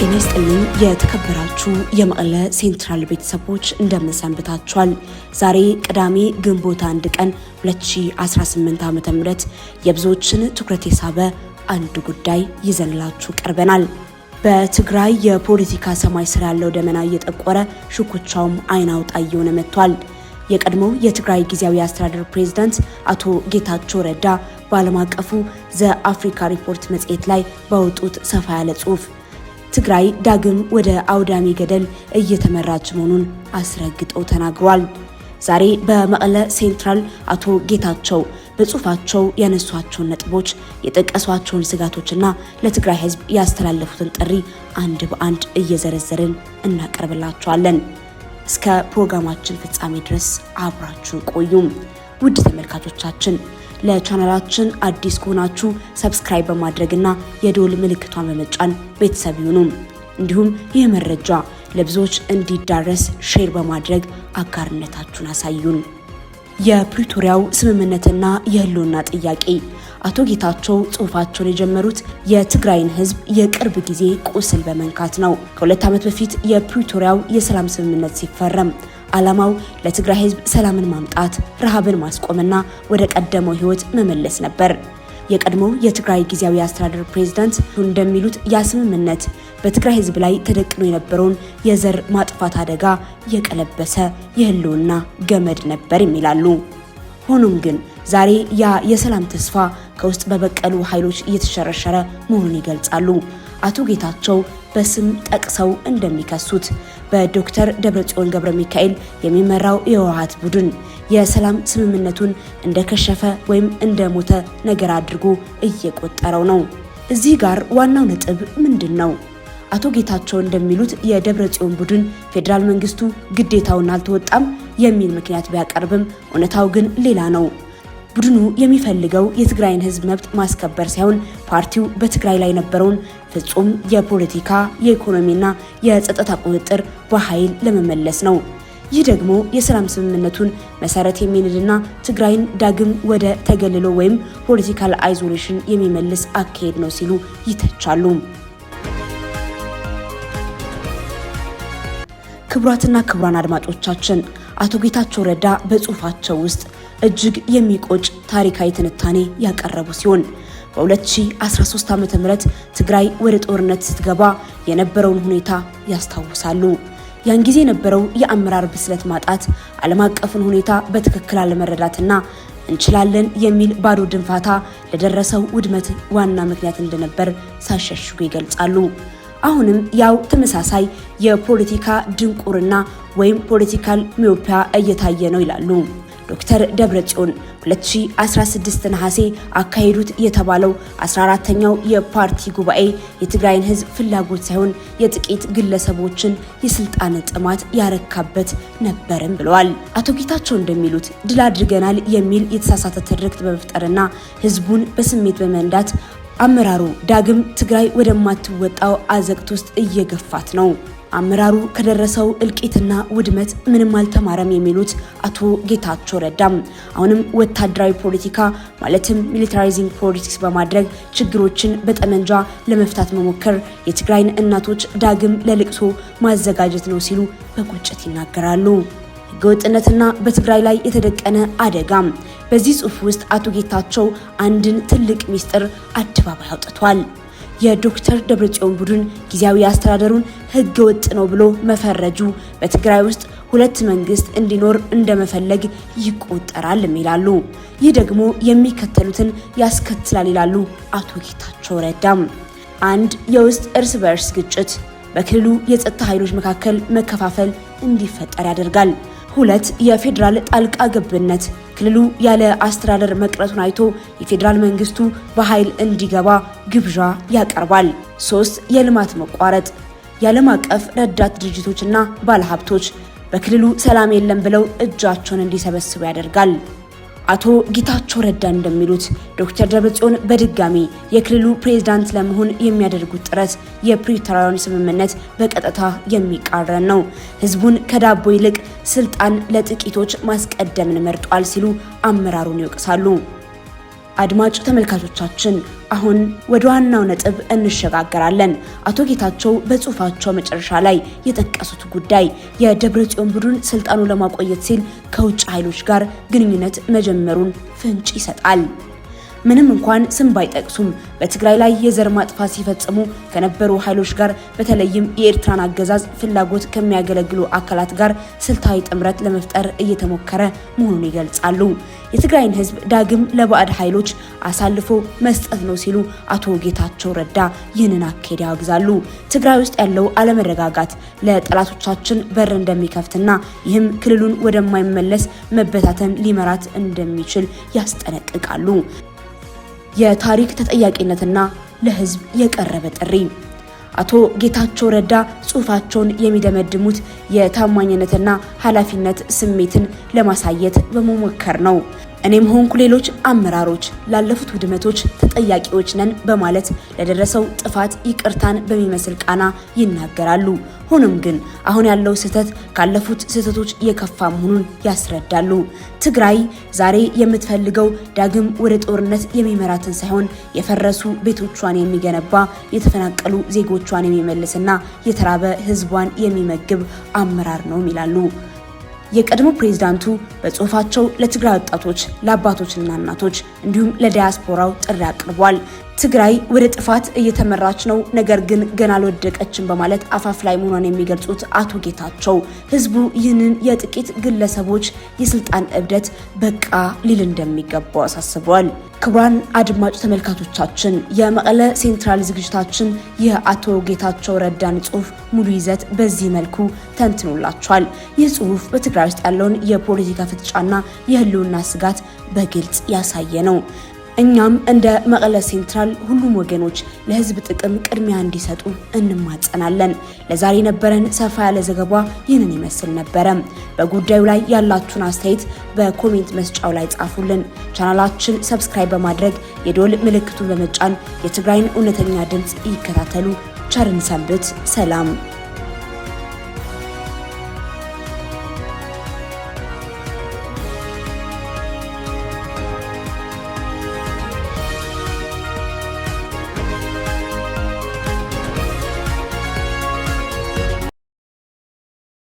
ጤና ይስጥልኝ የተከበራችሁ የመቀለ ሴንትራል ቤተሰቦች እንደምን ሰንብታችኋል? ዛሬ ቅዳሜ ግንቦት 1 ቀን 2018 ዓ.ም የብዙዎችን ትኩረት የሳበ አንድ ጉዳይ ይዘንላችሁ ቀርበናል። በትግራይ የፖለቲካ ሰማይ ስር ያለው ደመና እየጠቆረ ሽኩቻውም አይን አውጣ እየሆነ መጥቷል። የቀድሞው የትግራይ ጊዜያዊ አስተዳደር ፕሬዝዳንት አቶ ጌታቸው ረዳ በዓለም አቀፉ ዘ አፍሪካ ሪፖርት መጽሔት ላይ ባወጡት ሰፋ ያለ ጽሑፍ ትግራይ ዳግም ወደ አውዳሚ ገደል እየተመራች መሆኑን አስረግጠው ተናግሯል። ዛሬ በመቀለ ሴንትራል አቶ ጌታቸው በጽሑፋቸው ያነሷቸውን ነጥቦች፣ የጠቀሷቸውን ስጋቶችና ለትግራይ ሕዝብ ያስተላለፉትን ጥሪ አንድ በአንድ እየዘረዘርን እናቀርብላችኋለን። እስከ ፕሮግራማችን ፍጻሜ ድረስ አብራችሁን ቆዩም። ውድ ተመልካቾቻችን ለቻናላችን አዲስ ከሆናችሁ ሰብስክራይብ በማድረግና የደወል ምልክቷን በመጫን ቤተሰብ ይሁኑ። እንዲሁም ይህ መረጃ ለብዙዎች እንዲዳረስ ሼር በማድረግ አጋርነታችሁን አሳዩን። የፕሪቶሪያው ስምምነትና የህልውና ጥያቄ። አቶ ጌታቸው ጽሑፋቸውን የጀመሩት የትግራይን ህዝብ የቅርብ ጊዜ ቁስል በመንካት ነው። ከ2 ዓመት በፊት የፕሪቶሪያው የሰላም ስምምነት ሲፈረም ዓላማው ለትግራይ ህዝብ ሰላምን ማምጣት፣ ረሃብን ማስቆምና ወደ ቀደመው ህይወት መመለስ ነበር። የቀድሞው የትግራይ ጊዜያዊ አስተዳደር ፕሬዝዳንት እንደሚሉት ያ ስምምነት በትግራይ ህዝብ ላይ ተደቅኖ የነበረውን የዘር ማጥፋት አደጋ የቀለበሰ የህልውና ገመድ ነበር ይላሉ። ሆኖም ግን ዛሬ ያ የሰላም ተስፋ ከውስጥ በበቀሉ ኃይሎች እየተሸረሸረ መሆኑን ይገልጻሉ። አቶ ጌታቸው በስም ጠቅሰው እንደሚከሱት በዶክተር ደብረጽዮን ገብረ ሚካኤል የሚመራው የህወሓት ቡድን የሰላም ስምምነቱን እንደከሸፈ ወይም እንደሞተ ነገር አድርጎ እየቆጠረው ነው። እዚህ ጋር ዋናው ነጥብ ምንድን ነው? አቶ ጌታቸው እንደሚሉት የደብረጽዮን ቡድን ፌዴራል መንግስቱ ግዴታውን አልተወጣም የሚል ምክንያት ቢያቀርብም እውነታው ግን ሌላ ነው። ቡድኑ የሚፈልገው የትግራይን ህዝብ መብት ማስከበር ሳይሆን ፓርቲው በትግራይ ላይ የነበረውን ፍጹም የፖለቲካ የኢኮኖሚና የጸጥታ ቁጥጥር በኃይል ለመመለስ ነው። ይህ ደግሞ የሰላም ስምምነቱን መሰረት የሚንድና ትግራይን ዳግም ወደ ተገልሎ ወይም ፖለቲካል አይዞሌሽን የሚመልስ አካሄድ ነው ሲሉ ይተቻሉ። ክቡራትና ክቡራን አድማጮቻችን አቶ ጌታቸው ረዳ በጽሑፋቸው ውስጥ እጅግ የሚቆጭ ታሪካዊ ትንታኔ ያቀረቡ ሲሆን በ2013 ዓ.ም ትግራይ ወደ ጦርነት ስትገባ የነበረውን ሁኔታ ያስታውሳሉ። ያን ጊዜ የነበረው የአመራር ብስለት ማጣት፣ ዓለም አቀፉን ሁኔታ በትክክል አለመረዳትና እንችላለን የሚል ባዶ ድንፋታ ለደረሰው ውድመት ዋና ምክንያት እንደነበር ሳይሸሽጉ ይገልጻሉ። አሁንም ያው ተመሳሳይ የፖለቲካ ድንቁርና ወይም ፖለቲካል ሚዮፒያ እየታየ ነው ይላሉ ዶክተር ደብረጽዮን። 2016 ነሐሴ አካሄዱት የተባለው 14ኛው የፓርቲ ጉባኤ የትግራይን ህዝብ ፍላጎት ሳይሆን የጥቂት ግለሰቦችን የስልጣን ጥማት ያረካበት ነበርም ብለዋል። አቶ ጌታቸው እንደሚሉት ድል አድርገናል የሚል የተሳሳተ ትርክት በመፍጠርና ህዝቡን በስሜት በመንዳት አመራሩ ዳግም ትግራይ ወደማትወጣው አዘቅት ውስጥ እየገፋት ነው። አመራሩ ከደረሰው እልቂትና ውድመት ምንም አልተማረም የሚሉት አቶ ጌታቸው ረዳም አሁንም ወታደራዊ ፖለቲካ ማለትም ሚሊታራይዚንግ ፖለቲክስ በማድረግ ችግሮችን በጠመንጃ ለመፍታት መሞከር የትግራይን እናቶች ዳግም ለልቅሶ ማዘጋጀት ነው ሲሉ በቁጭት ይናገራሉ። ህገወጥነትና በትግራይ ላይ የተደቀነ አደጋ። በዚህ ጽሑፍ ውስጥ አቶ ጌታቸው አንድን ትልቅ ሚስጥር አደባባይ አውጥቷል። የዶክተር ደብረጽዮን ቡድን ጊዜያዊ አስተዳደሩን ህገወጥ ነው ብሎ መፈረጁ በትግራይ ውስጥ ሁለት መንግስት እንዲኖር እንደመፈለግ ይቆጠራል ይላሉ። ይህ ደግሞ የሚከተሉትን ያስከትላል ይላሉ አቶ ጌታቸው ረዳም። 1. የውስጥ እርስ በርስ ግጭት በክልሉ የጸጥታ ኃይሎች መካከል መከፋፈል እንዲፈጠር ያደርጋል። 2. የፌዴራል ጣልቃ ገብነት ክልሉ ያለ አስተዳደር መቅረቱን አይቶ የፌዴራል መንግስቱ በኃይል እንዲገባ ግብዣ ያቀርባል። 3. የልማት መቋረጥ የዓለም አቀፍ ረዳት ድርጅቶችና ባለሀብቶች በክልሉ ሰላም የለም ብለው እጃቸውን እንዲሰበስቡ ያደርጋል። አቶ ጌታቸው ረዳ እንደሚሉት ዶክተር ደብረጽዮን በድጋሚ የክልሉ ፕሬዝዳንት ለመሆን የሚያደርጉት ጥረት የፕሪቶሪያውን ስምምነት በቀጥታ የሚቃረን ነው። ህዝቡን ከዳቦ ይልቅ ስልጣን ለጥቂቶች ማስቀደምን መርጧል ሲሉ አመራሩን ይወቅሳሉ። አድማጭ ተመልካቾቻችን አሁን ወደ ዋናው ነጥብ እንሸጋገራለን። አቶ ጌታቸው በጽሁፋቸው መጨረሻ ላይ የጠቀሱት ጉዳይ የደብረጽዮን ቡድን ስልጣኑ ለማቆየት ሲል ከውጭ ኃይሎች ጋር ግንኙነት መጀመሩን ፍንጭ ይሰጣል። ምንም እንኳን ስም ባይጠቅሱም በትግራይ ላይ የዘር ማጥፋት ሲፈጽሙ ከነበሩ ኃይሎች ጋር በተለይም የኤርትራን አገዛዝ ፍላጎት ከሚያገለግሉ አካላት ጋር ስልታዊ ጥምረት ለመፍጠር እየተሞከረ መሆኑን ይገልጻሉ። የትግራይን ሕዝብ ዳግም ለባዕድ ኃይሎች አሳልፎ መስጠት ነው ሲሉ አቶ ጌታቸው ረዳ ይህንን አካሄድ ያወግዛሉ። ትግራይ ውስጥ ያለው አለመረጋጋት ለጠላቶቻችን በር እንደሚከፍትና ይህም ክልሉን ወደማይመለስ መበታተን ሊመራት እንደሚችል ያስጠነቅቃሉ። የታሪክ ተጠያቂነትና ለህዝብ የቀረበ ጥሪ። አቶ ጌታቸው ረዳ ጽሁፋቸውን የሚደመድሙት የታማኝነትና ኃላፊነት ስሜትን ለማሳየት በመሞከር ነው። እኔም ሆንኩ ሌሎች አመራሮች ላለፉት ውድመቶች ተጠያቂዎች ነን በማለት ለደረሰው ጥፋት ይቅርታን በሚመስል ቃና ይናገራሉ። ሆኖም ግን አሁን ያለው ስህተት ካለፉት ስህተቶች የከፋ መሆኑን ያስረዳሉ። ትግራይ ዛሬ የምትፈልገው ዳግም ወደ ጦርነት የሚመራትን ሳይሆን የፈረሱ ቤቶቿን የሚገነባ፣ የተፈናቀሉ ዜጎቿን የሚመልስና የተራበ ህዝቧን የሚመግብ አመራር ነው ይላሉ። የቀድሞ ፕሬዝዳንቱ በጽሁፋቸው ለትግራይ ወጣቶች፣ ለአባቶችና እናቶች እንዲሁም ለዲያስፖራው ጥሪ አቅርቧል። ትግራይ ወደ ጥፋት እየተመራች ነው፣ ነገር ግን ገና አልወደቀችም በማለት አፋፍ ላይ መሆኗን የሚገልጹት አቶ ጌታቸው ህዝቡ ይህንን የጥቂት ግለሰቦች የስልጣን እብደት በቃ ሊል እንደሚገባው አሳስበዋል። ክቡራን አድማጭ ተመልካቾቻችን የመቀለ ሴንትራል ዝግጅታችን የአቶ ጌታቸው ረዳን ጽሁፍ ሙሉ ይዘት በዚህ መልኩ ተንትኖላችኋል። ይህ ጽሁፍ በትግራይ ውስጥ ያለውን የፖለቲካ ፍጥጫና የህልውና ስጋት በግልጽ ያሳየ ነው። እኛም እንደ መቀለ ሴንትራል ሁሉም ወገኖች ለህዝብ ጥቅም ቅድሚያ እንዲሰጡ እንማጸናለን። ለዛሬ ነበረን ሰፋ ያለ ዘገባ ይህንን ይመስል ነበረ። በጉዳዩ ላይ ያላችሁን አስተያየት በኮሜንት መስጫው ላይ ጻፉልን። ቻናላችን ሰብስክራይብ በማድረግ የደወል ምልክቱን በመጫን የትግራይን እውነተኛ ድምጽ ይከታተሉ። ቸርን ሰንብት። ሰላም።